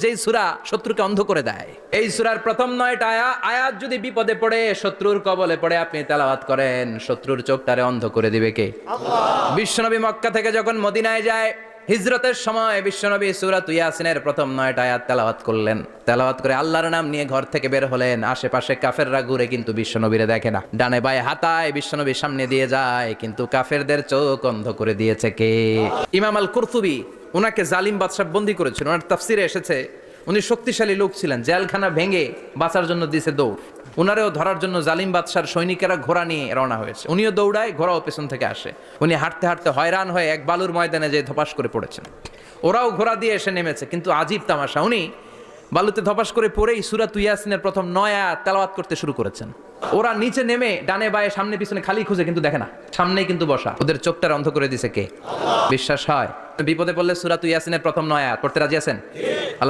যেই সূরা শত্রুকে অন্ধ করে দেয়। এই সূরার প্রথম 9টা আয়াত যদি বিপদে পড়ে, শত্রুর কবলে পড়ে আপনি তেলাওয়াত করেন, শত্রুর চোখটারে অন্ধ করে দিবে কে? আল্লাহ। বিশ্বনবী মক্কা থেকে যখন মদিনায় যায়, হিজরতের সময় বিশ্বনবী সূরা ইয়াসিনের প্রথম 9টা আয়াত তেলাওয়াত করলেন। তেলাওয়াত করে আল্লাহর নাম নিয়ে ঘর থেকে বের হলেন। আশেপাশে কাফেররা ঘুরে কিন্তু বিশ্বনবীরে দেখে না। ডানে বায়ে হাতায় বিশ্বনবীর সামনে দিয়ে যায়, কিন্তু কাফেরদের চোখ অন্ধ করে দিয়েছে কে? ইমাম আল কুরতুবী উনাকে জালিম বাদশা বন্দী করেছিল। ওনার তাফসিরে এসেছে উনি শক্তিশালী লোক ছিলেন, জেলখানা ভেঙে বাঁচার জন্য দিছে দৌড়। উনারেও ধরার জন্য জালিম বাদশার সৈনিকেরা ঘোড়া নিয়ে রওনা হয়েছে। উনিও দৌড়ায়, ঘোড়াও পেছন থেকে আসে। উনি হাঁটতে হাঁটতে হয়রান হয়ে এক বালুর ময়দানে যে ধপাস করে পড়েছেন। ওরাও ঘোড়া দিয়ে এসে নেমেছে, কিন্তু আজীব তামাশা, উনি বালুতে ধপাস করে পড়েই সূরা ইয়াসিনের প্রথম 9 আয়াত তেলাওয়াত করতে শুরু করেছেন। ওরা নিচে নেমে ডানে বায়ে সামনে পিছনে খালি খুঁজে কিন্তু দেখে না, সামনেই কিন্তু বসা। ওদের চোখটার অন্ধ করে দিছে কে? বিশ্বাস হয়? বিপদে পড়লে সূরা ইয়াসিনের প্রথম 9 আয়াত পড়তে রাজি আছেন? আল্লাহ